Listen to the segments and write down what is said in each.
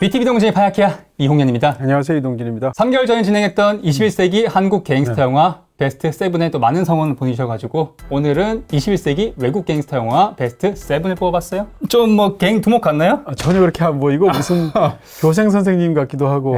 BTV 동진의 파야키야 이홍현입니다. 안녕하세요, 이동진입니다. 3개월 전에 진행했던 21세기 한국 갱스터 영화 베스트 7에 또 많은 성원을 보내주셔가지고 오늘은 21세기 외국 갱스터 영화 베스트 7을 뽑아봤어요. 좀 뭐 갱 두목 같나요? 전혀 그렇게 안 보이고 무슨 교생 선생님 같기도 하고.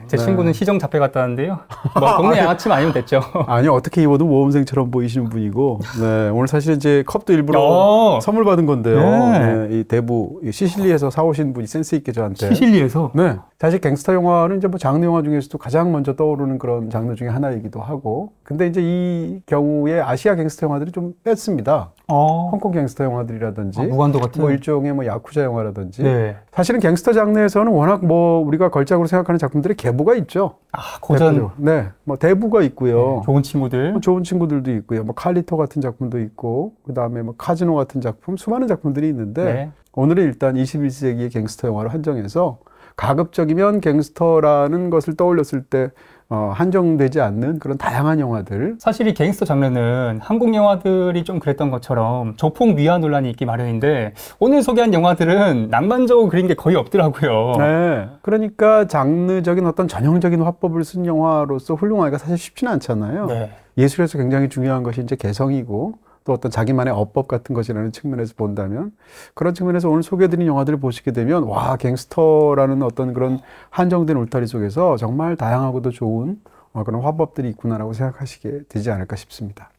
제 친구는 시정 잡혀 갔다는데요. 뭐 동네 양아치만 아니면 됐죠. 아니, 어떻게 입어도 모범생처럼 보이시는 분이고. 네, 오늘 사실 이제 컵도 일부러 선물 받은 건데요. 네, 이 대부 시실리에서 사오신 분이 센스 있게 저한테. 시실리에서? 네. 사실 갱스터 영화는 이제 뭐 장르 영화 중에서도 가장 먼저 떠오르는 그런 장르 중에 하나이기도 하고. 근데 이제 이 경우에 아시아 갱스터 영화들이 좀 뺐습니다. 홍콩 갱스터 영화들이라든지 무관도 같은 뭐 일종의 뭐 야쿠자 영화라든지. 네. 사실은 갱스터 장르에서는 워낙 뭐 우리가 걸작으로 생각하는 작품들이 계보가 있죠. 고전. 대표적으로. 네, 뭐 대부가 있고요. 네, 좋은 친구들. 뭐 좋은 친구들도 있고요. 뭐 칼리토 같은 작품도 있고, 그 다음에 뭐 카지노 같은 작품, 수많은 작품들이 있는데 네. 오늘은 일단 21세기의 갱스터 영화를 한정해서 가급적이면 갱스터라는 것을 떠올렸을 때 한정되지 않는 그런 다양한 영화들. 사실 이 갱스터 장르는 한국 영화들이 좀 그랬던 것처럼 조폭 미화 논란이 있기 마련인데 오늘 소개한 영화들은 낭만적으로 그린 게 거의 없더라고요. 네. 그러니까 장르적인 어떤 전형적인 화법을 쓴 영화로서 훌륭하기가 사실 쉽지는 않잖아요. 네. 예술에서 굉장히 중요한 것이 이제 개성이고 또 어떤 자기만의 어법 같은 것이라는 측면에서 본다면 그런 측면에서 오늘 소개해드린 영화들을 보시게 되면 와, 갱스터라는 어떤 그런 한정된 울타리 속에서 정말 다양하고도 좋은 그런 화법들이 있구나라고 생각하시게 되지 않을까 싶습니다.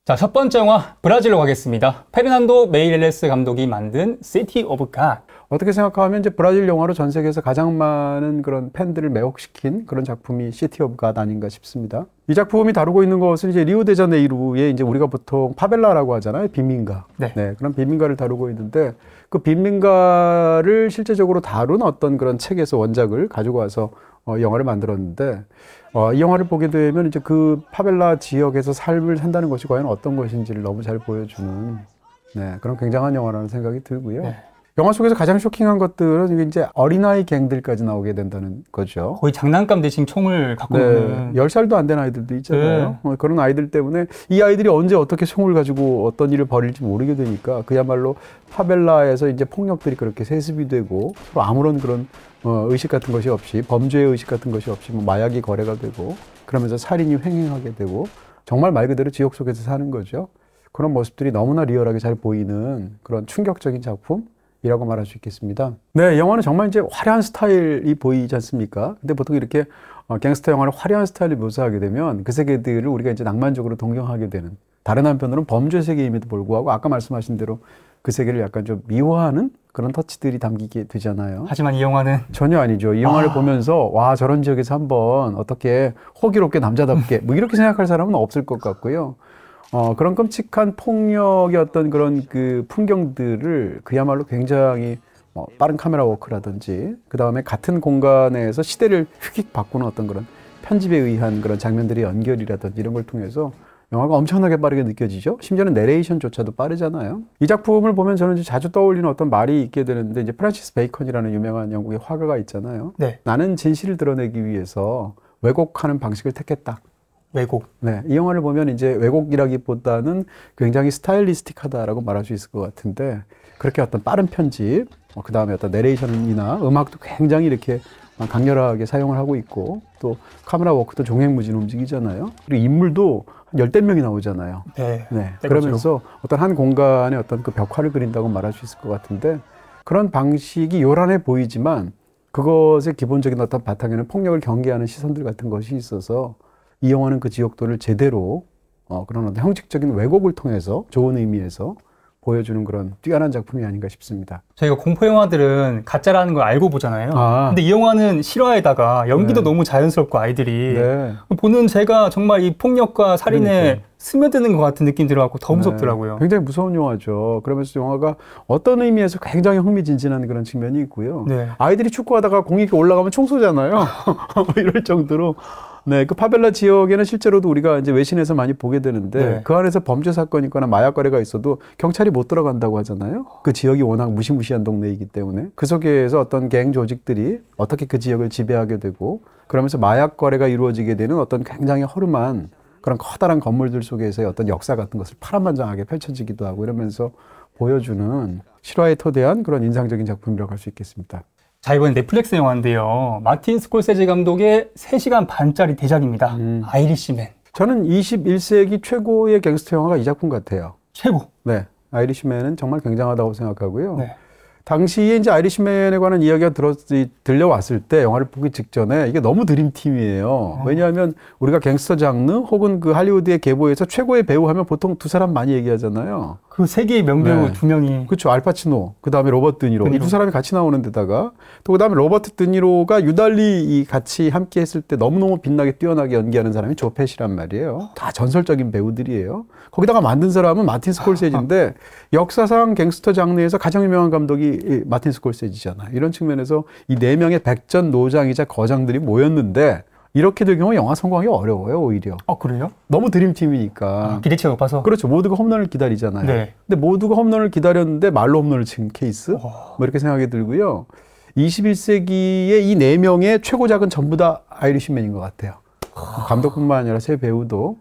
자, 첫 번째 영화 브라질로 가겠습니다. 페르난도 메이레스 감독이 만든 시티 오브 갓. 어떻게 생각하면 이제 브라질 영화로 전 세계에서 가장 많은 그런 팬들을 매혹시킨 그런 작품이 시티 오브 갓 아닌가 싶습니다. 이 작품이 다루고 있는 것은 이제 리우데자네이루에 이제 우리가 보통 파벨라라고 하잖아요. 빈민가. 네. 그런 빈민가를 다루고 있는데 그 빈민가를 실제적으로 다룬 어떤 그런 책에서 원작을 가지고 와서 영화를 만들었는데 이 영화를 보게 되면 이제 그 파벨라 지역에서 삶을 산다는 것이 과연 어떤 것인지를 너무 잘 보여주는 그런 굉장한 영화라는 생각이 들고요. 네. 영화 속에서 가장 쇼킹한 것들은 이제 어린아이 갱들까지 나오게 된다는 거죠. 거의 장난감 대신 총을 갖고 노는. 10살도 안 된 아이들도 있잖아요. 그런 아이들 때문에 이 아이들이 언제 어떻게 총을 가지고 어떤 일을 벌일지 모르게 되니까 그야말로 파벨라에서 이제 폭력들이 그렇게 세습이 되고 서로 아무런 그런 의식 같은 것이 없이 범죄의 의식 같은 것이 없이 뭐 마약이 거래가 되고 그러면서 살인이 횡행하게 되고 정말 말 그대로 지옥 속에서 사는 거죠. 그런 모습들이 너무나 리얼하게 잘 보이는 그런 충격적인 작품 이라고 말할 수 있겠습니다. 네, 영화는 정말 이제 화려한 스타일이 보이지 않습니까? 근데 보통 이렇게 갱스터 영화를 화려한 스타일로 묘사하게 되면 그 세계들을 우리가 이제 낭만적으로 동경하게 되는, 다른 한편으로는 범죄 세계임에도 불구하고 아까 말씀하신 대로 그 세계를 약간 좀 미워하는 그런 터치들이 담기게 되잖아요. 하지만 이 영화는 전혀 아니죠. 이 영화를 보면서 와, 저런 지역에서 한번 어떻게 호기롭게 남자답게 뭐 이렇게 생각할 사람은 없을 것 같고요. 그런 끔찍한 폭력의 어떤 그런 그 풍경들을 그야말로 굉장히 빠른 카메라 워크라든지 그 다음에 같은 공간에서 시대를 휙휙 바꾸는 어떤 그런 편집에 의한 그런 장면들의 연결이라든지 이런 걸 통해서 영화가 엄청나게 빠르게 느껴지죠. 심지어는 내레이션조차도 빠르잖아요. 이 작품을 보면 저는 이제 자주 떠올리는 어떤 말이 있게 되는데 이제 프란시스 베이컨이라는 유명한 영국의 화가가 있잖아요. 네. 나는 진실을 드러내기 위해서 왜곡하는 방식을 택했다. 왜곡. 네, 이 영화를 보면 이제 왜곡이라기보다는 굉장히 스타일리스틱하다라고 말할 수 있을 것 같은데 그렇게 어떤 빠른 편집, 그 다음에 어떤 내레이션이나 음악도 굉장히 이렇게 강렬하게 사용을 하고 있고 또 카메라 워크도 종횡무진 움직이잖아요. 그리고 인물도 한 10대 명이 나오잖아요. 네. 그러면서 어떤 한 공간에 어떤 그 벽화를 그린다고 말할 수 있을 것 같은데 그런 방식이 요란해 보이지만 그것의 기본적인 어떤 바탕에는 폭력을 경계하는 시선들 같은 것이 있어서 이 영화는 그 지역도를 제대로 그런 어떤 형식적인 왜곡을 통해서 좋은 의미에서 보여주는 그런 뛰어난 작품이 아닌가 싶습니다. 저희가 공포 영화들은 가짜라는 걸 알고 보잖아요. 근데 이 영화는 실화에다가 연기도 너무 자연스럽고 아이들이 보는 제가 정말 이 폭력과 살인에 스며드는 것 같은 느낌 들어갖고 더 무섭더라고요. 굉장히 무서운 영화죠. 그러면서 영화가 어떤 의미에서 굉장히 흥미진진한 그런 측면이 있고요. 아이들이 축구하다가 공이 올라가면 총 쏘잖아요. 이럴 정도로. 네, 그 파벨라 지역에는 실제로도 우리가 이제 외신에서 많이 보게 되는데 그 안에서 범죄 사건이 있거나 마약 거래가 있어도 경찰이 못 들어간다고 하잖아요. 그 지역이 워낙 무시무시한 동네이기 때문에 그 속에서 어떤 갱 조직들이 어떻게 그 지역을 지배하게 되고 그러면서 마약 거래가 이루어지게 되는 어떤 굉장히 허름한 그런 커다란 건물들 속에서의 어떤 역사 같은 것을 파란만장하게 펼쳐지기도 하고 이러면서 보여주는 실화에 토대한 그런 인상적인 작품이라고 할 수 있겠습니다. 자, 이번엔 넷플릭스 영화인데요. 마틴 스콜세지 감독의 3시간 반짜리 대작입니다. 아이리시맨. 저는 21세기 최고의 갱스터 영화가 이 작품 같아요. 최고. 네. 아이리시맨은 정말 굉장하다고 생각하고요. 네. 당시에 이제 아이리시맨에 관한 이야기가 들려왔을 때 영화를 보기 직전에 이게 너무 드림팀이에요. 왜냐하면 우리가 갱스터 장르 혹은 그 할리우드의 계보에서 최고의 배우 하면 보통 두 사람 많이 얘기하잖아요. 그 세계의 명배우 네. 두 명이. 그렇죠. 알파치노, 그 다음에 로버트 드니로. 이 두 사람이 같이 나오는 데다가 또 그 다음에 로버트 드니로가 유달리 같이 함께 했을 때 너무너무 빛나게 뛰어나게 연기하는 사람이 조 pesci란 말이에요. 다 전설적인 배우들이에요. 거기다가 만든 사람은 마틴 스콜세지인데 역사상 갱스터 장르에서 가장 유명한 감독이 마틴 스콜세지잖아요. 이런 측면에서 이 4명의 백전노장이자 거장들이 모였는데 이렇게 될 경우 영화 성공하기 어려워요, 오히려. 그래요? 너무 드림팀이니까. 기대치가 높아서? 그렇죠. 모두가 홈런을 기다리잖아요. 네. 근데 모두가 홈런을 기다렸는데 말로 홈런을 친 케이스? 뭐 이렇게 생각이 들고요. 21세기의 이 4명의 최고작은 전부 다 아이리시맨인 것 같아요. 감독뿐만 아니라 새 배우도.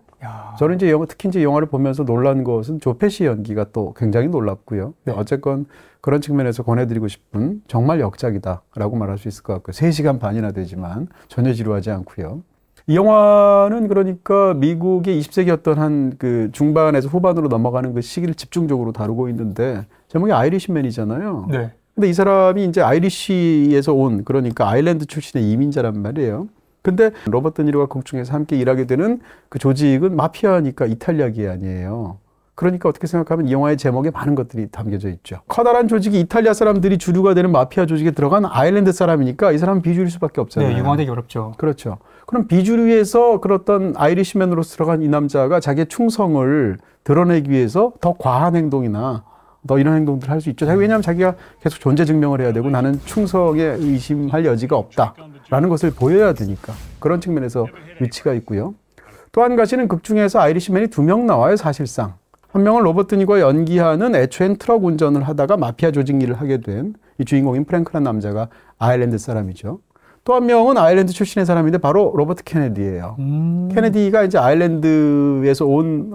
저는 이제 특히 이제 영화를 보면서 놀란 것은 조 pesci 연기가 또 굉장히 놀랍고요. 네. 어쨌건 그런 측면에서 권해드리고 싶은 정말 역작이다라고 말할 수 있을 것 같고요. 3시간 반이나 되지만 전혀 지루하지 않고요. 이 영화는 그러니까 미국의 20세기 어떤 한 그 중반에서 후반으로 넘어가는 그 시기를 집중적으로 다루고 있는데 제목이 아이리시맨이잖아요. 네. 근데 이 사람이 이제 아이리시에서 온 그러니까 아일랜드 출신의 이민자란 말이에요. 근데 로버트 드니로가 극 중에서 함께 일하게 되는 그 조직은 마피아니까 이탈리아계 아니에요. 그러니까 어떻게 생각하면 이 영화의 제목에 많은 것들이 담겨져 있죠. 커다란 조직이 이탈리아 사람들이 주류가 되는 마피아 조직에 들어간 아일랜드 사람이니까 이 사람은 비주류일 수밖에 없잖아요. 네, 융화되기 어렵죠. 그렇죠. 그럼 비주류에서 그렇던 아이리시맨으로 들어간 이 남자가 자기의 충성을 드러내기 위해서 더 과한 행동이나 너 이런 행동들 할 수 있죠. 왜냐하면 자기가 계속 존재 증명을 해야 되고 나는 충성에 의심할 여지가 없다라는 것을 보여야 되니까 그런 측면에서 위치가 있고요. 또 한 가지는 극 중에서 아이리시맨이 2명 나와요. 사실상. 한 명은 로버트 드니로가 연기하는 애초엔 트럭 운전을 하다가 마피아 조직 일을 하게 된 이 주인공인 프랭크라는 남자가 아일랜드 사람이죠. 또 한 명은 아일랜드 출신의 사람인데 바로 로버트 케네디예요. 케네디가 이제 아일랜드에서 온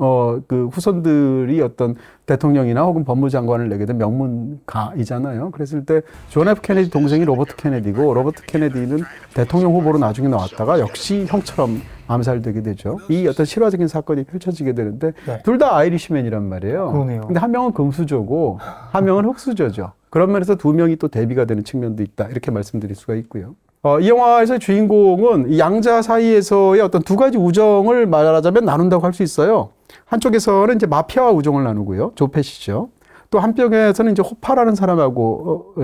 그 후손들이 어떤 대통령이나 혹은 법무장관을 내게 된 명문가이잖아요. 그랬을 때 존 F 케네디 동생이 로버트 케네디고 로버트 케네디는 대통령 후보로 나중에 나왔다가 역시 형처럼 암살되게 되죠. 이 어떤 실화적인 사건이 펼쳐지게 되는데 네. 둘 다 아이리시맨이란 말이에요. 그러네요. 근데 한 명은 금수저고 한 명은 흑수저죠. 그런 면에서 2명이 또 대비가 되는 측면도 있다. 이렇게 말씀드릴 수가 있고요. 이 영화에서 주인공은 이 양자 사이에서의 어떤 2가지 우정을 말하자면 나눈다고 할 수 있어요. 한쪽에서는 이제 마피아와 우정을 나누고요. 조 pesci죠. 또 한쪽에서는 이제 호파라는 사람하고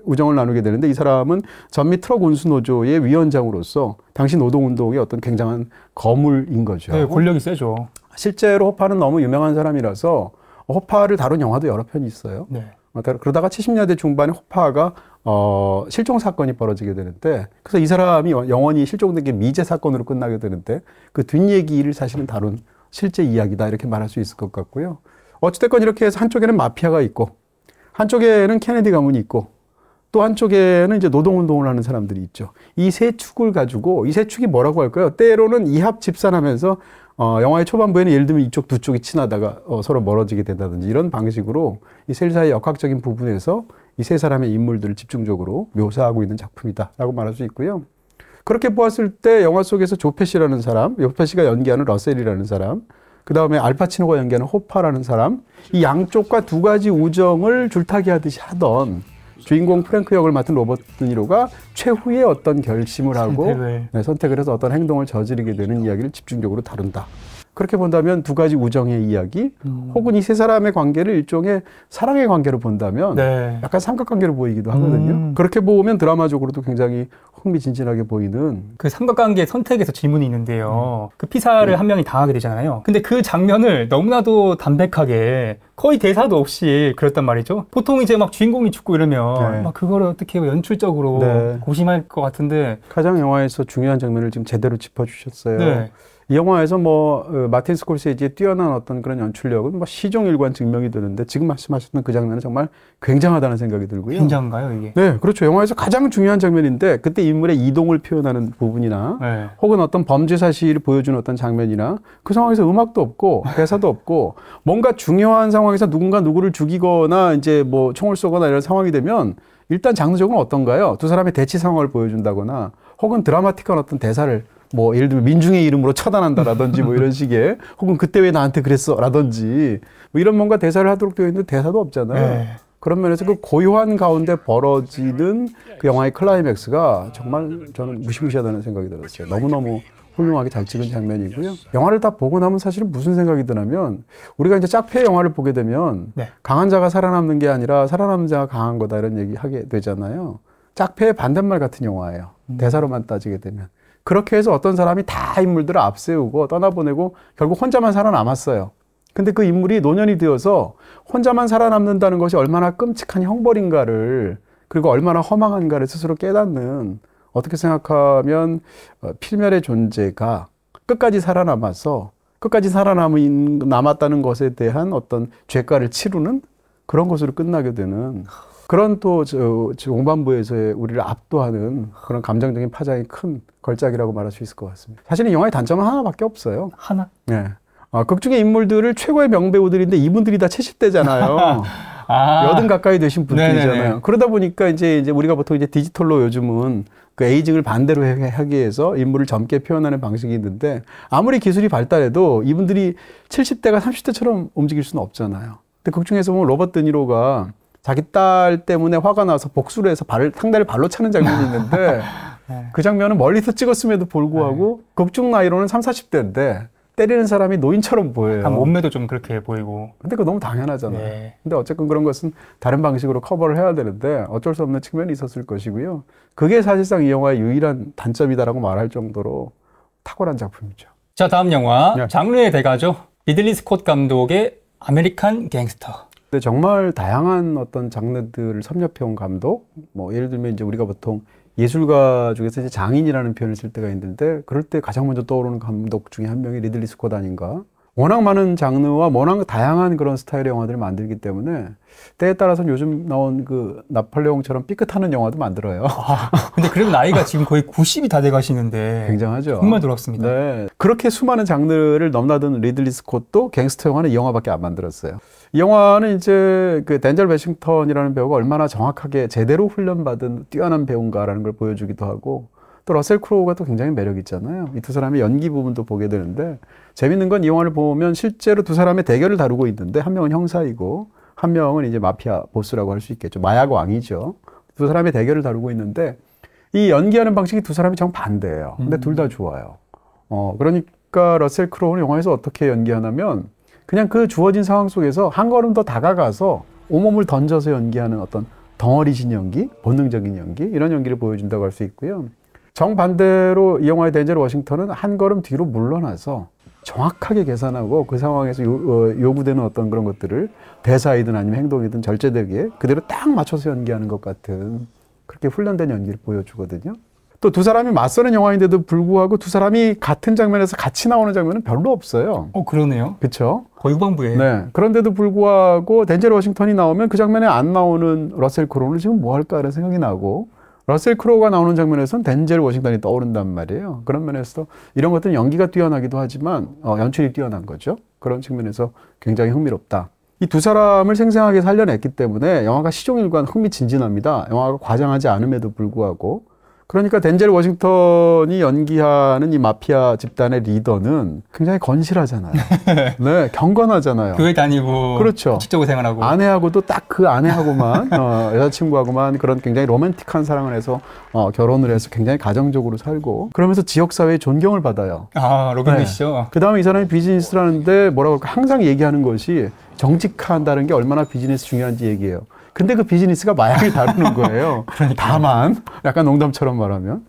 우정을 나누게 되는데 이 사람은 전미 트럭 운수 노조의 위원장으로서 당시 노동운동의 어떤 굉장한 거물인 거죠. 네, 권력이 세죠. 실제로 호파는 너무 유명한 사람이라서 호파를 다룬 영화도 여러 편이 있어요. 네. 그러다가 70년대 중반에 호파가 실종 사건이 벌어지게 되는데 그래서 이 사람이 영원히 실종된 게 미제 사건으로 끝나게 되는데 그 뒷얘기를 사실은 다룬 실제 이야기다 이렇게 말할 수 있을 것 같고요. 어찌됐건 이렇게 해서 한쪽에는 마피아가 있고 한쪽에는 케네디 가문이 있고 또 한쪽에는 이제 노동운동을 하는 사람들이 있죠. 이 세 축을 가지고 이 세 축이 뭐라고 할까요? 때로는 이합 집산하면서 영화의 초반부에는 예를 들면 이쪽 두 쪽이 친하다가 서로 멀어지게 된다든지 이런 방식으로 이 셋 사이의 역학적인 부분에서 이 세 사람의 인물들을 집중적으로 묘사하고 있는 작품이다라고 말할 수 있고요. 그렇게 보았을 때 영화 속에서 조 pesci라는 사람, 조 pesci가 연기하는 러셀이라는 사람, 그 다음에 알파치노가 연기하는 호파라는 사람, 이 양쪽과 2가지 우정을 줄타기 하듯이 하던 주인공 프랭크 역을 맡은 로버트 드니로가 최후의 어떤 결심을 하고 선택을 해서 어떤 행동을 저지르게 되는 이야기를 집중적으로 다룬다. 그렇게 본다면 2가지 우정의 이야기 혹은 이 세 사람의 관계를 일종의 사랑의 관계로 본다면 네. 약간 삼각관계로 보이기도 하거든요. 그렇게 보면 드라마적으로도 굉장히 흥미진진하게 보이는 그 삼각관계 선택에서 질문이 있는데요. 그 피살을 한 명이 당하게 되잖아요. 근데 그 장면을 너무나도 담백하게 거의 대사도 없이 그렸단 말이죠. 보통 이제 막 주인공이 죽고 이러면 막 그거를 어떻게 연출적으로 고심할 것 같은데 가장 영화에서 중요한 장면을 지금 제대로 짚어주셨어요. 이 영화에서 마틴 스콜세지의 뛰어난 어떤 그런 연출력은 시종일관 증명이 되는데 지금 말씀하셨던 그 장면은 정말 굉장하다는 생각이 들고요. 굉장한가요, 이게? 네, 그렇죠. 영화에서 가장 중요한 장면인데 그때 인물의 이동을 표현하는 부분이나 네. 혹은 어떤 범죄 사실을 보여주는 어떤 장면이나 그 상황에서 음악도 없고 대사도 없고 뭔가 중요한 상황에서 누군가 누구를 죽이거나 이제 총을 쏘거나 이런 상황이 되면 일단 장르적으로 어떤가요? 두 사람의 대치 상황을 보여준다거나 혹은 드라마틱한 어떤 대사를 예를 들면 민중의 이름으로 처단한다라든지 이런 식의 혹은 그때 왜 나한테 그랬어? 라든지 이런 뭔가 대사를 하도록 되어 있는데 대사도 없잖아요. 네. 그런 면에서 그 고요한 가운데 벌어지는 그 영화의 클라이맥스가 정말 저는 무시무시하다는 생각이 들었어요. 너무너무 훌륭하게 잘 찍은 장면이고요. 영화를 다 보고 나면 사실은 무슨 생각이 드냐면 우리가 이제 짝패 영화를 보게 되면 네. 강한 자가 살아남는 게 아니라 살아남는 자가 강한 거다 이런 얘기 하게 되잖아요. 짝패의 반대말 같은 영화예요. 대사로만 따지게 되면. 그렇게 해서 어떤 사람이 다 인물들을 앞세우고 떠나보내고 결국 혼자만 살아남았어요. 근데 그 인물이 노년이 되어서 혼자만 살아남는다는 것이 얼마나 끔찍한 형벌인가를 그리고 얼마나 허망한가를 스스로 깨닫는 어떻게 생각하면 필멸의 존재가 끝까지 살아남아서 끝까지 살아남았다는 것에 대한 어떤 죄가를 치르는 그런 것으로 끝나게 되는 그런 또 중반부에서의 우리를 압도하는 그런 감정적인 파장이 큰 걸작이라고 말할 수 있을 것 같습니다. 사실은 영화의 단점은 하나밖에 없어요. 하나? 네. 극 중의 인물들을 최고의 명배우들인데 이분들이 다 70대잖아요. 80 가까이 되신 분들이잖아요. 네네네. 그러다 보니까 이제 우리가 보통 이제 디지털로 요즘은 그 에이징을 반대로 하기 위해서 인물을 젊게 표현하는 방식이 있는데 아무리 기술이 발달해도 이분들이 70대가 30대처럼 움직일 수는 없잖아요. 근데 극 중에서 보면 로버트 드니로가 자기 딸 때문에 화가 나서 복수를 해서 상대를 발로 차는 장면이 있는데 그 장면은 멀리서 찍었음에도 불구하고 극중 나이로는 30, 40대인데 때리는 사람이 노인처럼 보여요. 몸매도 좀 그렇게 보이고. 근데 그거 너무 당연하잖아요. 네. 근데 어쨌든 그런 것은 다른 방식으로 커버를 해야 되는데 어쩔 수 없는 측면이 있었을 것이고요. 그게 사실상 이 영화의 유일한 단점이다라고 말할 정도로 탁월한 작품이죠. 자, 다음 영화. 네. 장르의 대가죠. 리들리 스콧 감독의 아메리칸 갱스터. 근데 정말 다양한 어떤 장르들을 섭렵해온 감독, 예를 들면 이제 우리가 보통 예술가 중에서 이제 장인이라는 표현을 쓸 때가 있는데 그럴 때 가장 먼저 떠오르는 감독 중에 한 명이 리들리 스콧 아닌가. 워낙 많은 장르와 워낙 다양한 그런 스타일의 영화들을 만들기 때문에 때에 따라서는 요즘 나온 그 나폴레옹처럼 삐끗하는 영화도 만들어요. 근데 그래도 나이가 지금 거의 90이 다 돼 가시는데. 굉장하죠. 정말 놀랍습니다. 네. 그렇게 수많은 장르를 넘나든 리들리 스콧도 갱스터 영화는 이 영화밖에 안 만들었어요. 이 영화는 이제 그 덴젤 워싱턴이라는 배우가 얼마나 정확하게 제대로 훈련받은 뛰어난 배우인가라는 걸 보여주기도 하고 또 러셀 크로우가 또 굉장히 매력 있잖아요. 이 두 사람의 연기 부분도 보게 되는데 재밌는 건 이 영화를 보면 실제로 두 사람의 대결을 다루고 있는데 한 명은 형사이고 한 명은 이제 마피아 보스라고 할 수 있겠죠. 마약 왕이죠. 두 사람의 대결을 다루고 있는데 이 연기하는 방식이 두 사람이 정반대예요. 근데 둘 다 좋아요. 그러니까 러셀 크로우는 영화에서 어떻게 연기하냐면 그냥 그 주어진 상황 속에서 한 걸음 더 다가가서 온몸을 던져서 연기하는 어떤 덩어리진 연기, 본능적인 연기 이런 연기를 보여준다고 할 수 있고요. 정반대로 이 영화의 덴젤 워싱턴은 한 걸음 뒤로 물러나서 정확하게 계산하고 그 상황에서 요구되는 어떤 그런 것들을 대사이든 아니면 행동이든 절제되게 그대로 딱 맞춰서 연기하는 것 같은 그렇게 훈련된 연기를 보여주거든요. 또 두 사람이 맞서는 영화인데도 불구하고 두 사람이 같은 장면에서 같이 나오는 장면은 별로 없어요. 그러네요. 그렇죠. 거의 후반부에. 네. 그런데도 불구하고 덴젤 워싱턴이 나오면 그 장면에 안 나오는 러셀 크로우는 지금 뭐 할까 하는 생각이 나고 러셀 크로우가 나오는 장면에서는 덴젤 워싱턴이 떠오른단 말이에요. 그런 면에서 이런 것들은 연기가 뛰어나기도 하지만 연출이 뛰어난 거죠. 그런 측면에서 굉장히 흥미롭다. 이 두 사람을 생생하게 살려냈기 때문에 영화가 시종일관 흥미진진합니다. 영화가 과장하지 않음에도 불구하고 그러니까 덴젤 워싱턴이 연기하는 이 마피아 집단의 리더는 굉장히 건실하잖아요. 네, 경건하잖아요. 교회 다니고, 그렇죠. 직접으로 생활하고, 아내하고도 딱 그 아내하고만 여자친구하고만 그런 굉장히 로맨틱한 사랑을 해서 결혼을 해서 굉장히 가정적으로 살고 그러면서 지역 사회에 존경을 받아요. 로빈 굿이죠. 그 다음에 이 사람이 비즈니스를 하는데 뭐라고 할까 항상 얘기하는 것이 정직한다는 게 얼마나 비즈니스 중요한지 얘기해요. 근데 그 비즈니스가 마약을 다루는 거예요. 다만 약간 농담처럼 말하면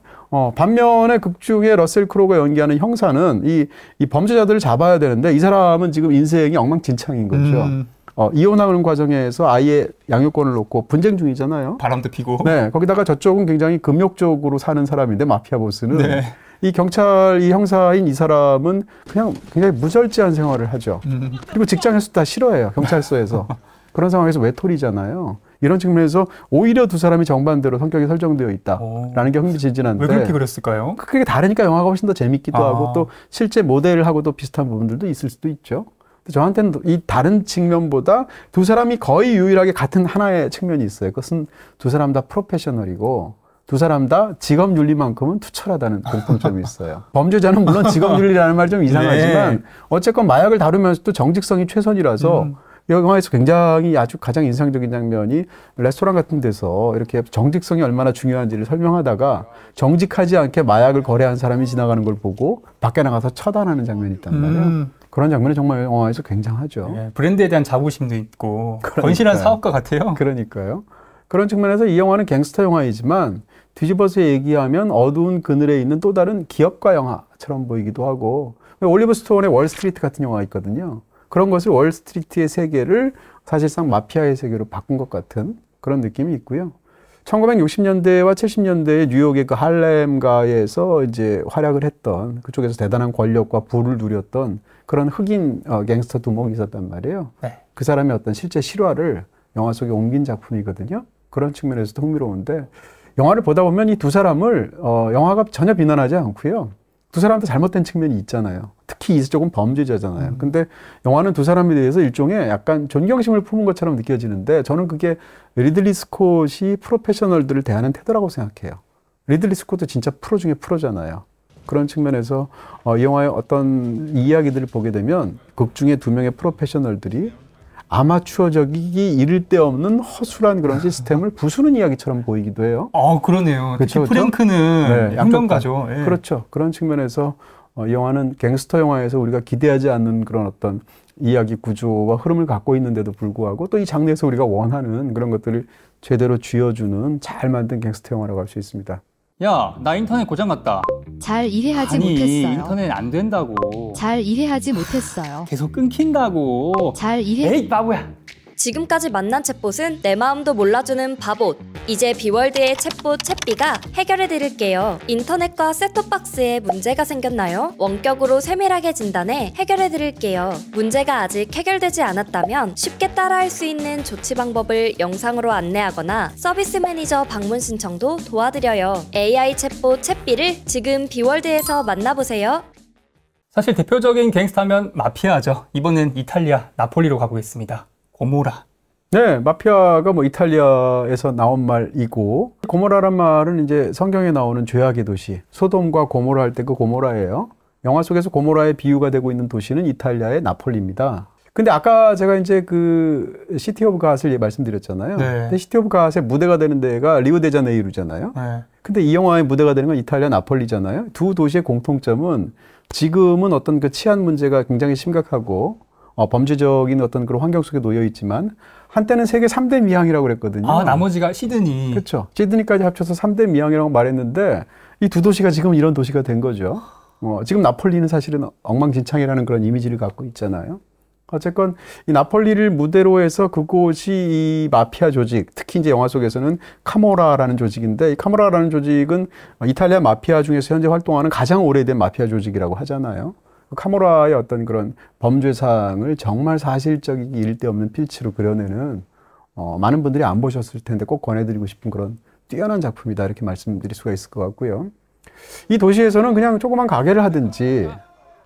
반면에 극 중에 러셀 크로우가 연기하는 형사는 이 범죄자들을 잡아야 되는데 이 사람은 지금 인생이 엉망진창인 거죠. 이혼하는 과정에서 아이의 양육권을 놓고 분쟁 중이잖아요. 바람도 피고. 네, 거기다가 저쪽은 굉장히 금욕적으로 사는 사람인데 마피아 보스는 네. 이 경찰 이 형사인 이 사람은 그냥 굉장히 무절제한 생활을 하죠. 그리고 직장에서 다 싫어해요. 경찰서에서. 그런 상황에서 외톨이잖아요. 이런 측면에서 오히려 두 사람이 정반대로 성격이 설정되어 있다라는 게 흥미진진한데. 왜 그렇게 그랬을까요? 그게 다르니까 영화가 훨씬 더 재밌기도 하고 또 실제 모델하고도 비슷한 부분들도 있을 수도 있죠. 저한테는 이 다른 측면보다 두 사람이 거의 유일하게 같은 하나의 측면이 있어요. 그것은 두 사람 다 프로페셔널이고 두 사람 다 직업윤리만큼은 투철하다는 공통점이 있어요. 범죄자는 물론 직업윤리라는 말 좀 이상하지만 네. 어쨌건 마약을 다루면서도 정직성이 최선이라서 영화에서 굉장히 아주 가장 인상적인 장면이 레스토랑 같은 데서 이렇게 정직성이 얼마나 중요한지를 설명하다가 정직하지 않게 마약을 거래한 사람이 지나가는 걸 보고 밖에 나가서 처단하는 장면이 있단 말이에요. 그런 장면이 정말 영화에서 굉장하죠. 네, 브랜드에 대한 자부심도 있고 건실한 사업가 같아요. 그러니까요. 그런 측면에서 이 영화는 갱스터 영화이지만 뒤집어서 얘기하면 어두운 그늘에 있는 또 다른 기업가 영화처럼 보이기도 하고 올리버 스톤의 월스트리트 같은 영화가 있거든요. 그런 것을 월스트리트의 세계를 사실상 마피아의 세계로 바꾼 것 같은 그런 느낌이 있고요. 1960년대와 70년대의 뉴욕의 그 할렘가에서 이제 활약을 했던 그쪽에서 대단한 권력과 부를 누렸던 그런 흑인 갱스터 두목이 있었단 말이에요. 네. 그 사람의 어떤 실제 실화를 영화 속에 옮긴 작품이거든요. 그런 측면에서도 흥미로운데 영화를 보다 보면 이 두 사람을 영화가 전혀 비난하지 않고요. 두 사람도 잘못된 측면이 있잖아요. 특히 이쪽은 범죄자잖아요. 근데 영화는 두 사람에 대해서 일종의 약간 존경심을 품은 것처럼 느껴지는데 저는 그게 리들리 스콧이 프로페셔널들을 대하는 태도라고 생각해요. 리들리 스콧도 진짜 프로 중에 프로잖아요. 그런 측면에서 이 영화의 어떤 이야기들을 보게 되면 극 중에 두 명의 프로페셔널들이 아마추어적이기 이를 데 없는 허술한 그런 시스템을 부수는 이야기처럼 보이기도 해요. 그러네요. 특히 그렇죠? 프랭크는 네, 혁명가죠. 네. 그렇죠. 그런 측면에서 이 영화는 갱스터 영화에서 우리가 기대하지 않는 그런 어떤 이야기 구조와 흐름을 갖고 있는데도 불구하고 또 이 장르에서 우리가 원하는 그런 것들을 제대로 쥐어주는 잘 만든 갱스터 영화라고 할 수 있습니다. 야, 나 인터넷 고장났다. 잘 이해하지 못했어요. 인터넷 안 된다고. 잘 이해하지 못했어요. 계속 끊긴다고. 에이, 바보야. 지금까지 만난 챗봇은 내 마음도 몰라주는 바봇. 이제 비월드의 챗봇 챗비가 해결해드릴게요. 인터넷과 셋톱박스에 문제가 생겼나요? 원격으로 세밀하게 진단해 해결해드릴게요. 문제가 아직 해결되지 않았다면 쉽게 따라할 수 있는 조치 방법을 영상으로 안내하거나 서비스 매니저 방문 신청도 도와드려요. AI 챗봇 챗비를 지금 비월드에서 만나보세요. 사실 대표적인 갱스터면 마피아죠. 이번엔 이탈리아 나폴리로 가보겠습니다. 고모라. 네, 마피아가 뭐 이탈리아에서 나온 말이고 고모라란 말은 이제 성경에 나오는 죄악의 도시 소돔과 고모라 할 때 그 고모라예요. 영화 속에서 고모라의 비유가 되고 있는 도시는 이탈리아의 나폴리입니다. 근데 아까 제가 이제 그 시티 오브 갓을 말씀드렸잖아요. 네. 근데 시티 오브 갓의 무대가 되는 데가 리오데자네이루잖아요. 네. 근데 이 영화의 무대가 되는 건 이탈리아 나폴리잖아요. 두 도시의 공통점은 지금은 어떤 그 치안 문제가 굉장히 심각하고 범죄적인 어떤 그런 환경 속에 놓여 있지만 한때는 세계 3대 미항이라고 그랬거든요. 나머지가 시드니. 그렇죠. 시드니까지 합쳐서 3대 미항이라고 말했는데 이 두 도시가 지금 이런 도시가 된 거죠. 지금 나폴리는 사실은 엉망진창이라는 그런 이미지를 갖고 있잖아요. 어쨌건 이 나폴리를 무대로 해서 그곳이 이 마피아 조직, 특히 이제 영화 속에서는 카모라라는 조직인데 이 카모라라는 조직은 이탈리아 마피아 중에서 현재 활동하는 가장 오래된 마피아 조직이라고 하잖아요. 카모라의 어떤 그런 범죄상을 정말 사실적이기 일데없는 필치로 그려내는 많은 분들이 안 보셨을 텐데 꼭 권해드리고 싶은 그런 뛰어난 작품이다 이렇게 말씀드릴 수가 있을 것 같고요. 이 도시에서는 그냥 조그만 가게를 하든지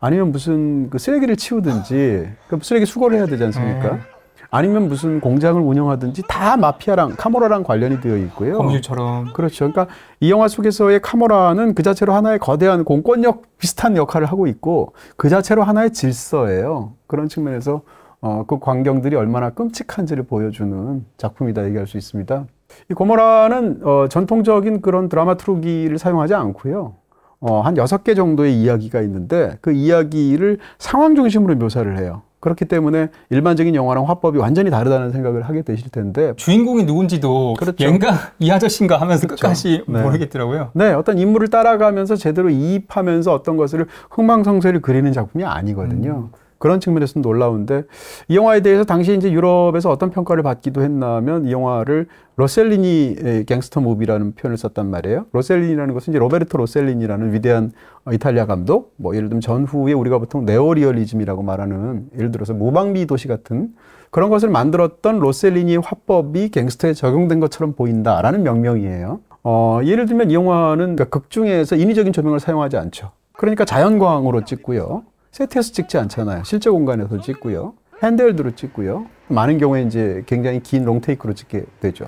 아니면 무슨 그 쓰레기를 치우든지 그 쓰레기 수거를 해야 되지 않습니까? 아니면 무슨 공장을 운영하든지 다 마피아랑 카모라랑 관련이 되어 있고요. 법률처럼. 그렇죠. 그러니까 이 영화 속에서의 카모라는 그 자체로 하나의 거대한 공권력 비슷한 역할을 하고 있고 그 자체로 하나의 질서예요. 그런 측면에서 그 광경들이 얼마나 끔찍한지를 보여주는 작품이다 얘기할 수 있습니다. 이 고모라는 전통적인 그런 드라마트루기를 사용하지 않고요. 한 6개 정도의 이야기가 있는데 그 이야기를 상황 중심으로 묘사를 해요. 그렇기 때문에 일반적인 영화랑 화법이 완전히 다르다는 생각을 하게 되실 텐데 주인공이 누군지도 그렇죠. 얘가 이 아저씨인가 하면서 그렇죠. 끝까지 네. 모르겠더라고요. 네, 어떤 인물을 따라가면서 제대로 이입하면서 어떤 것을 흥망성쇠를 그리는 작품이 아니거든요. 그런 측면에서는 놀라운데 이 영화에 대해서 당시 이제 유럽에서 어떤 평가를 받기도 했냐면 이 영화를 로셀리니 갱스터 무비라는 표현을 썼단 말이에요. 로셀리니라는 것은 이제 로베르토 로셀리니라는 위대한 이탈리아 감독, 뭐 예를 들면 전후에 우리가 보통 네오리얼리즘이라고 말하는 예를 들어서 무방비 도시 같은 그런 것을 만들었던 로셀리니의 화법이 갱스터에 적용된 것처럼 보인다라는 명명이에요. 예를 들면 이 영화는 그러니까 극 중에서 인위적인 조명을 사용하지 않죠. 그러니까 자연광으로 찍고요. 세트에서 찍지 않잖아요. 실제 공간에서 찍고요. 핸드헬드로 찍고요. 많은 경우에 이제 굉장히 긴 롱테이크로 찍게 되죠.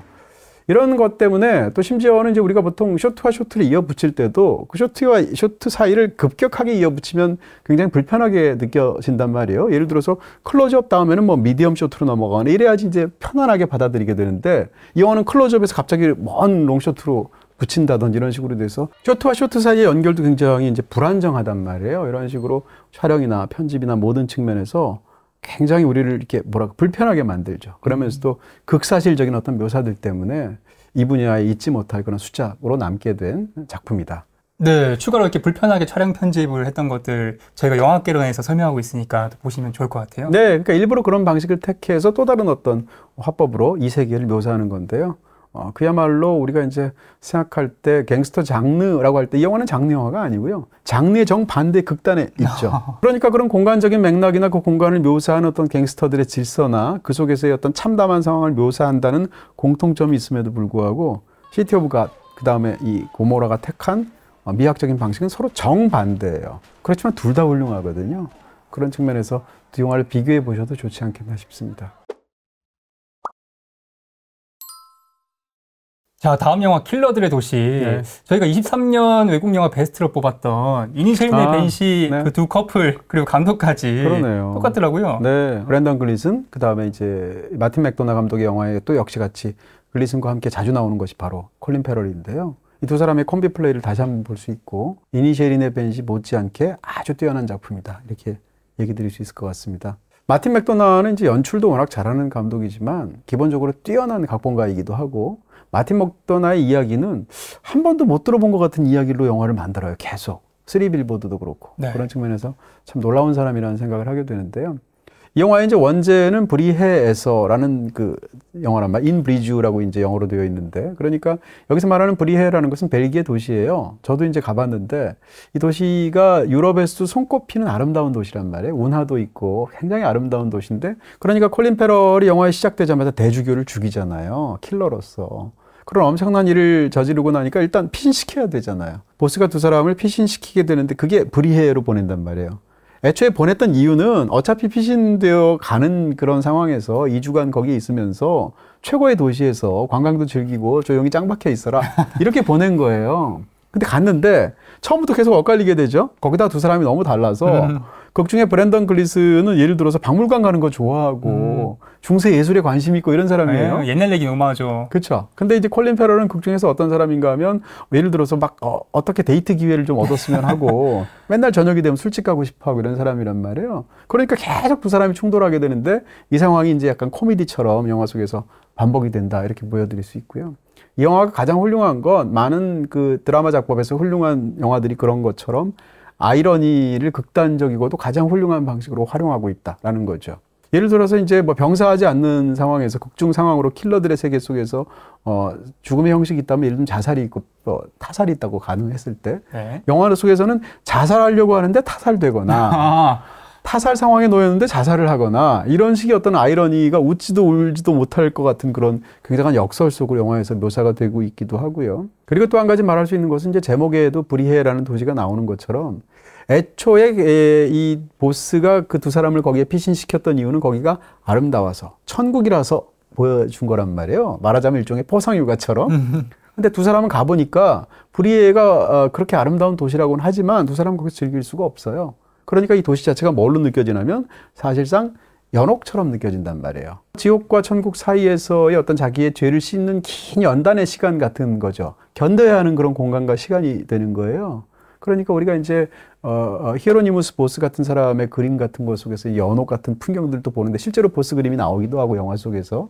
이런 것 때문에 또 심지어는 이제 우리가 보통 쇼트와 쇼트를 이어 붙일 때도 그 쇼트와 쇼트 사이를 급격하게 이어 붙이면 굉장히 불편하게 느껴진단 말이에요. 예를 들어서 클로즈업 다음에는 뭐 미디엄 쇼트로 넘어가거나 이래야지 이제 편안하게 받아들이게 되는데 이 영화는 클로즈업에서 갑자기 먼 롱쇼트로 붙인다든지 이런 식으로 돼서 쇼트와 쇼트 사이의 연결도 굉장히 이제 불안정하단 말이에요. 이런 식으로 촬영이나 편집이나 모든 측면에서 굉장히 우리를 이렇게 불편하게 만들죠. 그러면서도 극사실적인 어떤 묘사들 때문에 이 분야에 잊지 못할 그런 수작으로 남게 된 작품이다. 네, 추가로 이렇게 불편하게 촬영 편집을 했던 것들 저희가 영화개론에서 설명하고 있으니까 보시면 좋을 것 같아요. 네, 그러니까 일부러 그런 방식을 택해서 또 다른 어떤 화법으로 이 세계를 묘사하는 건데요. 그야말로 우리가 이제 생각할 때 갱스터 장르라고 할 때 이 영화는 장르 영화가 아니고요. 장르의 정반대 극단에 있죠. 그러니까 그런 공간적인 맥락이나 그 공간을 묘사하는 어떤 갱스터들의 질서나 그 속에서의 어떤 참담한 상황을 묘사한다는 공통점이 있음에도 불구하고 시티 오브 갓, 그 다음에 이 고모라가 택한 미학적인 방식은 서로 정반대예요. 그렇지만 둘 다 훌륭하거든요. 그런 측면에서 두 영화를 비교해 보셔도 좋지 않겠나 싶습니다. 자, 다음 영화 킬러들의 도시. 네. 저희가 23년 외국 영화 베스트로 뽑았던 이니셜 벤시 네. 그 두 커플 그리고 감독까지 그러네요. 똑같더라고요. 네, 브랜던 글리슨 그다음에 이제 마틴 맥도나 감독의 영화에 또 역시 같이 글리슨과 함께 자주 나오는 것이 바로 콜린 페럴인데요. 이 두 사람의 콤비 플레이를 다시 한번 볼 수 있고 이니셜 벤시 못지않게 아주 뛰어난 작품이다. 이렇게 얘기 드릴 수 있을 것 같습니다. 마틴 맥도나는 이제 연출도 워낙 잘하는 감독이지만 기본적으로 뛰어난 각본가이기도 하고 마틴 맥도나의 이야기는 한 번도 못 들어본 것 같은 이야기로 영화를 만들어요. 계속. 3빌보드도 그렇고. 네. 그런 측면에서 참 놀라운 사람이라는 생각을 하게 되는데요. 이 영화의 이제 원제는 브리헤에서라는 그 영화란 말, 인 브리주라고 이제 영어로 되어 있는데, 그러니까 여기서 말하는 브리헤라는 것은 벨기에 도시예요. 저도 이제 가봤는데 이 도시가 유럽에서도 손꼽히는 아름다운 도시란 말이에요. 운하도 있고 굉장히 아름다운 도시인데, 그러니까 콜린 페럴이 영화에 시작되자마자 대주교를 죽이잖아요. 킬러로서. 그런 엄청난 일을 저지르고 나니까 일단 피신시켜야 되잖아요. 보스가 두 사람을 피신시키게 되는데 그게 브리헤로 보낸단 말이에요. 애초에 보냈던 이유는 어차피 피신되어 가는 그런 상황에서 2주간 거기에 있으면서 최고의 도시에서 관광도 즐기고 조용히 짱 박혀 있어라 이렇게 보낸 거예요. 근데 갔는데 처음부터 계속 엇갈리게 되죠. 거기다 두 사람이 너무 달라서 극 중에 브랜던 글리스는 예를 들어서 박물관 가는 거 좋아하고 중세 예술에 관심 있고 이런 사람이에요. 네, 옛날 얘기 너무 하죠. 그렇죠. 근데 이제 콜린 페럴은 극 중에서 어떤 사람인가 하면 예를 들어서 막 어떻게 데이트 기회를 좀 얻었으면 하고 맨날 저녁이 되면 술집 가고 싶어 하고 이런 사람이란 말이에요. 그러니까 계속 두 사람이 충돌하게 되는데 이 상황이 이제 약간 코미디처럼 영화 속에서 반복이 된다 이렇게 보여드릴 수 있고요. 이 영화가 가장 훌륭한 건 많은 그 드라마 작법에서 훌륭한 영화들이 그런 것처럼 아이러니를 극단적이고도 가장 훌륭한 방식으로 활용하고 있다라는 거죠. 예를 들어서 이제 뭐 병사하지 않는 상황에서 극중 상황으로 킬러들의 세계 속에서 죽음의 형식이 있다면 예를 들면 자살이 있고 타살이 있다고 가능했을 때 네. 영화 속에서는 자살하려고 하는데 타살되거나 타살 상황에 놓였는데 자살을 하거나 이런 식의 어떤 아이러니가 웃지도 울지도 못할 것 같은 그런 굉장한 역설 속으로 영화에서 묘사가 되고 있기도 하고요. 그리고 또 한 가지 말할 수 있는 것은 이제 제목에도 브리헤라는 도시가 나오는 것처럼 애초에 이 보스가 그 두 사람을 거기에 피신시켰던 이유는 거기가 아름다워서 천국이라서 보여준 거란 말이에요. 말하자면 일종의 포상휴가처럼. 근데 두 사람은 가보니까 브리헤가 그렇게 아름다운 도시라고는 하지만 두 사람은 거기서 즐길 수가 없어요. 그러니까 이 도시 자체가 뭘로 느껴지냐면 사실상 연옥처럼 느껴진단 말이에요. 지옥과 천국 사이에서의 어떤 자기의 죄를 씻는 긴 연단의 시간 같은 거죠. 견뎌야 하는 그런 공간과 시간이 되는 거예요. 그러니까 우리가 이제 히에로니무스 보스 같은 사람의 그림 같은 것 속에서 연옥 같은 풍경들도 보는데 실제로 보스 그림이 나오기도 하고 영화 속에서.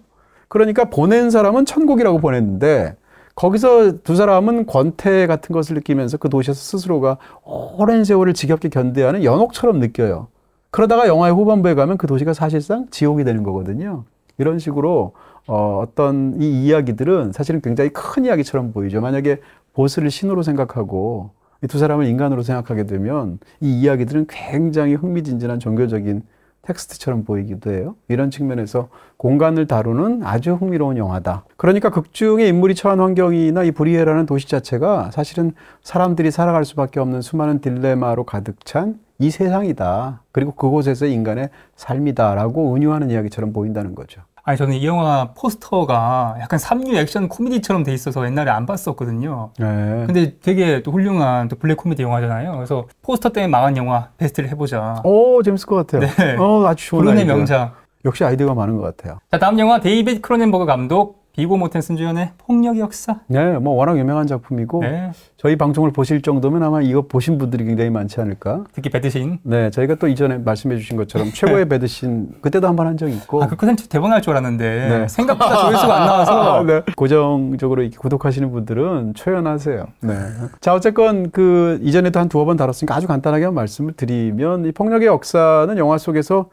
그러니까 보낸 사람은 천국이라고 보냈는데 거기서 두 사람은 권태 같은 것을 느끼면서 그 도시에서 스스로가 오랜 세월을 지겹게 견뎌야 하는 연옥처럼 느껴요. 그러다가 영화의 후반부에 가면 그 도시가 사실상 지옥이 되는 거거든요. 이런 식으로 어떤 이 이야기들은 사실은 굉장히 큰 이야기처럼 보이죠. 만약에 보스를 신으로 생각하고 이 두 사람을 인간으로 생각하게 되면 이 이야기들은 굉장히 흥미진진한 종교적인 텍스트처럼 보이기도 해요. 이런 측면에서 공간을 다루는 아주 흥미로운 영화다. 그러니까 극 중에 인물이 처한 환경이나 이 브리에라는 도시 자체가 사실은 사람들이 살아갈 수밖에 없는 수많은 딜레마로 가득 찬 이 세상이다. 그리고 그곳에서 인간의 삶이다라고 은유하는 이야기처럼 보인다는 거죠. 아니 저는 이 영화 포스터가 약간 삼류 액션 코미디처럼 돼 있어서 옛날에 안 봤었거든요. 네. 근데 되게 또 훌륭한 또 블랙 코미디 영화잖아요. 그래서 포스터 때문에 망한 영화 베스트를 해보자. 오, 재밌을 것 같아요. 네. 아주 좋은 불운의 아이디어. 명작. 역시 아이디어가 많은 것 같아요. 자, 다음 영화 데이빗 크로넨버그 감독, 비고 모텐슨 주연의 폭력의 역사. 네, 뭐 워낙 유명한 작품이고 네. 저희 방송을 보실 정도면 아마 이거 보신 분들이 굉장히 많지 않을까. 특히 배드신. 네, 저희가 또 이전에 말씀해 주신 것처럼 최고의 배드신 그때도 한 번 한 적이 있고. 그 컨텐츠 대박날 줄 알았는데 네. 생각보다 조회수가 안 나와서. 네. 고정적으로 이렇게 구독하시는 분들은 초연하세요. 네. 자, 어쨌건 그 이전에도 한 두어 번 다뤘으니까 아주 간단하게 한 말씀을 드리면 이 폭력의 역사는 영화 속에서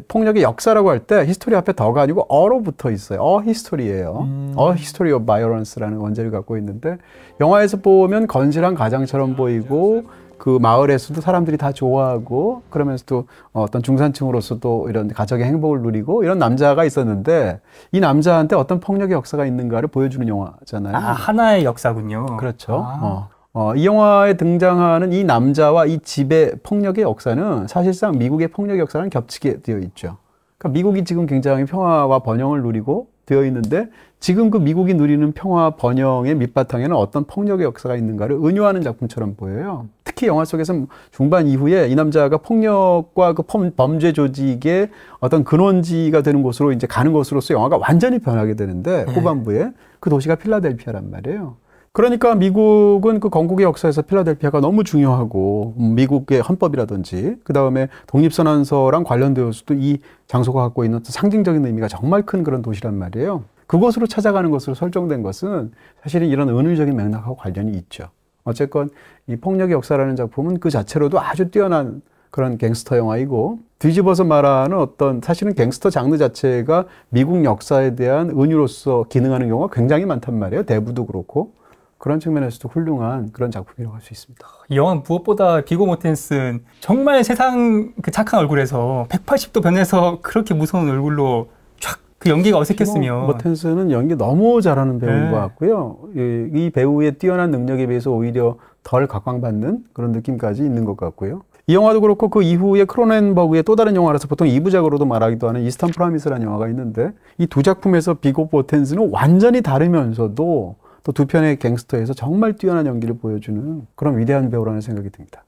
폭력의 역사라고 할 때 히스토리 앞에 더가 아니고 어로 붙어 있어요. 히스토리예요. 히스토리 오브 바이오런스라는 원제를 갖고 있는데 영화에서 보면 건실한 가장처럼 보이고 그 마을에서도 사람들이 다 좋아하고 그러면서도 어떤 중산층으로서도 이런 가정의 행복을 누리고 이런 남자가 있었는데 이 남자한테 어떤 폭력의 역사가 있는가를 보여주는 영화잖아요. 아, 하나의 역사군요. 그렇죠. 이 영화에 등장하는 이 남자와 이 집의 폭력의 역사는 사실상 미국의 폭력의 역사랑 겹치게 되어 있죠. 그러니까 미국이 지금 굉장히 평화와 번영을 누리고 되어 있는데 지금 그 미국이 누리는 평화 번영의 밑바탕에는 어떤 폭력의 역사가 있는가를 은유하는 작품처럼 보여요. 특히 영화 속에서 중반 이후에 이 남자가 폭력과 그 범죄 조직의 어떤 근원지가 되는 곳으로 이제 가는 것으로서 영화가 완전히 변하게 되는데 후반부에 그 도시가 필라델피아란 말이에요. 그러니까 미국은 그 건국의 역사에서 필라델피아가 너무 중요하고 미국의 헌법이라든지 그 다음에 독립선언서랑 관련되어서도 이 장소가 갖고 있는 상징적인 의미가 정말 큰 그런 도시란 말이에요. 그곳으로 찾아가는 것으로 설정된 것은 사실은 이런 은유적인 맥락하고 관련이 있죠. 어쨌건 이 폭력의 역사라는 작품은 그 자체로도 아주 뛰어난 그런 갱스터 영화이고 뒤집어서 말하는 어떤 사실은 갱스터 장르 자체가 미국 역사에 대한 은유로서 기능하는 경우가 굉장히 많단 말이에요. 대부도 그렇고. 그런 측면에서도 훌륭한 그런 작품이라고 할 수 있습니다. 이 영화는 무엇보다 비고 모텐슨 정말 세상 그 착한 얼굴에서 180도 변해서 그렇게 무서운 얼굴로 쫙 그 연기가 어색했으면. 모텐슨은 연기 너무 잘하는 배우인 것 같고요. 이 배우의 뛰어난 능력에 비해서 오히려 덜 각광받는 그런 느낌까지 있는 것 같고요. 이 영화도 그렇고 그 이후에 크로넨버그의 또 다른 영화라서 보통 2부작으로도 말하기도 하는 이스턴 프라미스라는 영화가 있는데 이 두 작품에서 비고 모텐슨은 완전히 다르면서도 또 두 편의 갱스터에서 정말 뛰어난 연기를 보여주는 그런 위대한 배우라는 생각이 듭니다.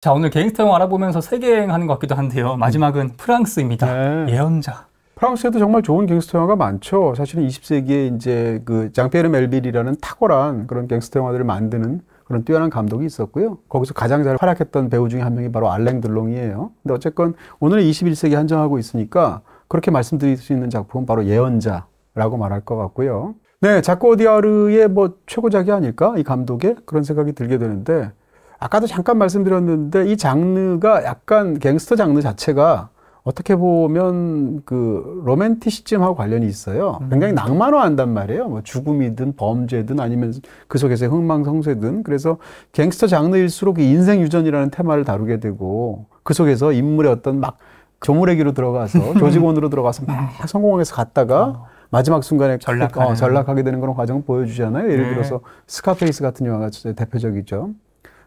자, 오늘 갱스터 영화 알아보면서 세계여행하는 것 같기도 한데요. 마지막은 프랑스입니다. 네. 예언자. 프랑스에도 정말 좋은 갱스터 영화가 많죠. 사실은 20세기에 이제 그 장피에르 멜빌이라는 탁월한 그런 갱스터 영화들을 만드는 그런 뛰어난 감독이 있었고요. 거기서 가장 잘 활약했던 배우 중에 한 명이 바로 알랭 들롱이에요. 근데 어쨌건 오늘은 21세기 한정하고 있으니까 그렇게 말씀드릴 수 있는 작품은 바로 예언자라고 말할 것 같고요. 네, 자크 오디아르의 뭐 최고작이 아닐까? 이 감독의 그런 생각이 들게 되는데 아까도 잠깐 말씀드렸는데 이 장르가 약간 갱스터 장르 자체가 어떻게 보면 그 로맨티시즘하고 관련이 있어요. 굉장히 낭만화한단 말이에요. 뭐 죽음이든 범죄든 아니면 그 속에서의 흥망성쇠든. 그래서 갱스터 장르일수록 그 인생 유전이라는 테마를 다루게 되고 그 속에서 인물의 어떤 막 조무래기로 들어가서 조직원으로 들어가서 막 성공해서 갔다가 마지막 순간에 전락하게 되는 그런 과정을 보여주잖아요. 예를 들어서 스카페이스 같은 영화가 대표적이죠.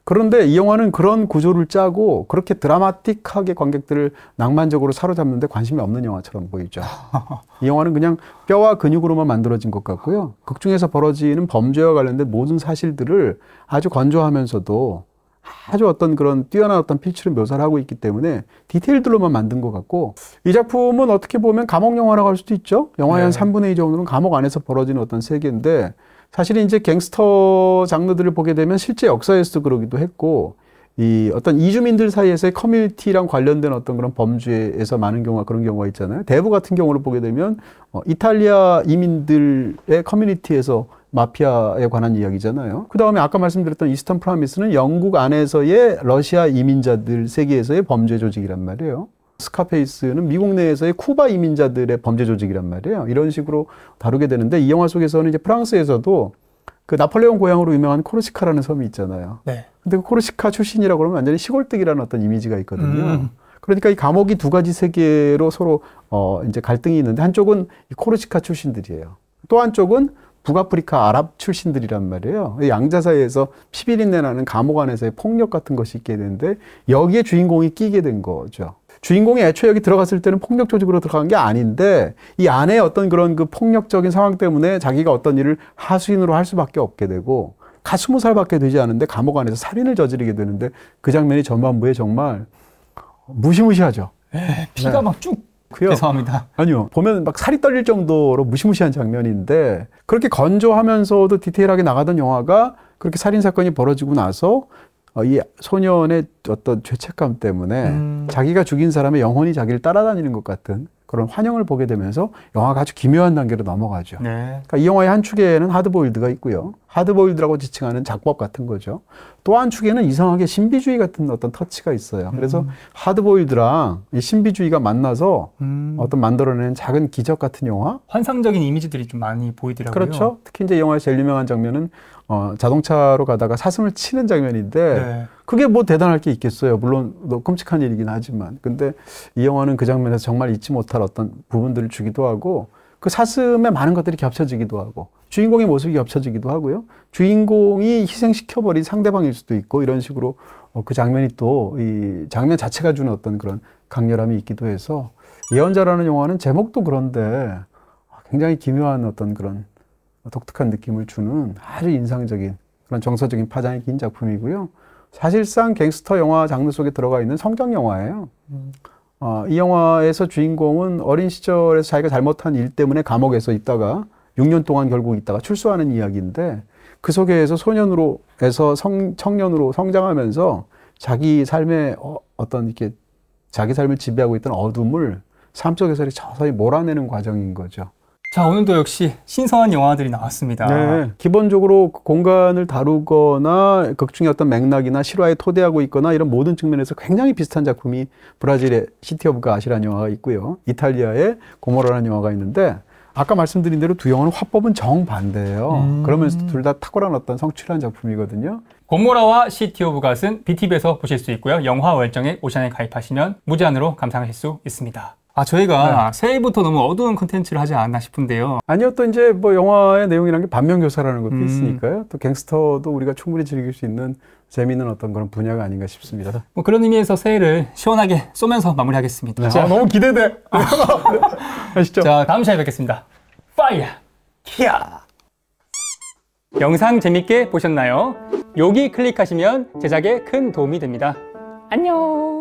그런데 이 영화는 그런 구조를 짜고 그렇게 드라마틱하게 관객들을 낭만적으로 사로잡는데 관심이 없는 영화처럼 보이죠. 이 영화는 그냥 뼈와 근육으로만 만들어진 것 같고요. 극중에서 벌어지는 범죄와 관련된 모든 사실들을 아주 건조하면서도 아주 어떤 그런 뛰어난 어떤 필치를 묘사를 하고 있기 때문에 디테일들로만 만든 것 같고 이 작품은 어떻게 보면 감옥 영화라고 할 수도 있죠. 영화의 한 3분의 2 정도는 감옥 안에서 벌어지는 어떤 세계인데 사실은 이제 갱스터 장르들을 보게 되면 실제 역사에서도 그러기도 했고 이 어떤 이주민들 사이에서의 커뮤니티랑 관련된 어떤 그런 범죄에서 많은 경우가 그런 경우가 있잖아요. 대부 같은 경우를 보게 되면 이탈리아 이민들의 커뮤니티에서 마피아에 관한 이야기잖아요. 그 다음에 아까 말씀드렸던 이스턴 프로미스는 영국 안에서의 러시아 이민자들 세계에서의 범죄 조직이란 말이에요. 스카페이스는 미국 내에서의 쿠바 이민자들의 범죄 조직이란 말이에요. 이런 식으로 다루게 되는데 이 영화 속에서는 이제 프랑스에서도 그 나폴레옹 고향으로 유명한 코르시카라는 섬이 있잖아요. 네. 근데 그 코르시카 출신이라고 그러면 완전히 시골뜨기라는 어떤 이미지가 있거든요. 그러니까 이 감옥이 두 가지 세계로 서로 이제 갈등이 있는데 한쪽은 이 코르시카 출신들이에요. 또 한쪽은 북아프리카 아랍 출신들이란 말이에요. 양자 사이에서 피비린내 나는 감옥 안에서의 폭력 같은 것이 있게 되는데 여기에 주인공이 끼게 된 거죠. 주인공이 애초에 여기 들어갔을 때는 폭력 조직으로 들어간 게 아닌데 이 안에 어떤 그런 그 폭력적인 상황 때문에 자기가 어떤 일을 하수인으로 할 수밖에 없게 되고 갓 20살밖에 되지 않은데 감옥 안에서 살인을 저지르게 되는데 그 장면이 전반부에 정말 무시무시하죠. 피가 네. 막 쭉. 죄송합니다. 아니요. 보면 막 살이 떨릴 정도로 무시무시한 장면인데 그렇게 건조하면서도 디테일하게 나가던 영화가 그렇게 살인사건이 벌어지고 나서 이 소년의 어떤 죄책감 때문에 자기가 죽인 사람의 영혼이 자기를 따라다니는 것 같은 그런 환영을 보게 되면서 영화가 아주 기묘한 단계로 넘어가죠. 네. 그러니까 이 영화의 한 축에는 하드보일드가 있고요. 하드보일드라고 지칭하는 작법 같은 거죠. 또 한 축에는 이상하게 신비주의 같은 어떤 터치가 있어요. 그래서 하드보일드랑 이 신비주의가 만나서 어떤 만들어낸 작은 기적 같은 영화? 환상적인 이미지들이 좀 많이 보이더라고요. 그렇죠. 특히 이제 영화의 제일 유명한 장면은 자동차로 가다가 사슴을 치는 장면인데 네. 그게 뭐 대단할 게 있겠어요. 물론 끔찍한 일이긴 하지만. 근데 이 영화는 그 장면에서 정말 잊지 못할 어떤 부분들을 주기도 하고 그 사슴에 많은 것들이 겹쳐지기도 하고 주인공의 모습이 겹쳐지기도 하고요. 주인공이 희생시켜버린 상대방일 수도 있고 이런 식으로 그 장면이 또 이 장면 자체가 주는 어떤 그런 강렬함이 있기도 해서 예언자라는 영화는 제목도 그런데 굉장히 기묘한 어떤 그런 독특한 느낌을 주는 아주 인상적인 그런 정서적인 파장이 긴 작품이고요. 사실상 갱스터 영화 장르 속에 들어가 있는 성경 영화예요. 이 영화에서 주인공은 어린 시절에서 자기가 잘못한 일 때문에 감옥에서 있다가 6년 동안 결국 있다가 출소하는 이야기인데 그 속에서 소년으로 해서 청년으로 성장하면서 자기 삶의 어떤 이렇게 자기 삶을 지배하고 있던 어둠을 삶 속에서 서서히 몰아내는 과정인 거죠. 자, 오늘도 역시 신선한 영화들이 나왔습니다. 네, 기본적으로 공간을 다루거나 극중의 어떤 맥락이나 실화에 토대하고 있거나 이런 모든 측면에서 굉장히 비슷한 작품이 브라질의 시티 오브 가시라는 영화가 있고요. 이탈리아의 고모라라는 영화가 있는데 아까 말씀드린 대로 두 영화는 화법은 정반대예요. 그러면서 둘 다 탁월한 어떤 성취한 작품이거든요. 고모라와 시티 오브 갓은 BTV에서 보실 수 있고요. 영화 월정액 오션에 가입하시면 무제한으로 감상하실 수 있습니다. 저희가 네. 새해부터 너무 어두운 콘텐츠를 하지 않았나 싶은데요. 아니요, 또 이제 뭐 영화의 내용이라는 게 반면교사라는 것도 있으니까요. 또 갱스터도 우리가 충분히 즐길 수 있는 재미있는 어떤 그런 분야가 아닌가 싶습니다. 뭐 그런 의미에서 새해를 시원하게 쏘면서 마무리하겠습니다. 네. 자, 너무 기대돼. 아시죠? 자, 다음 시간에 뵙겠습니다. 파이어! 키야! 영상 재밌게 보셨나요? 여기 클릭하시면 제작에 큰 도움이 됩니다. 안녕!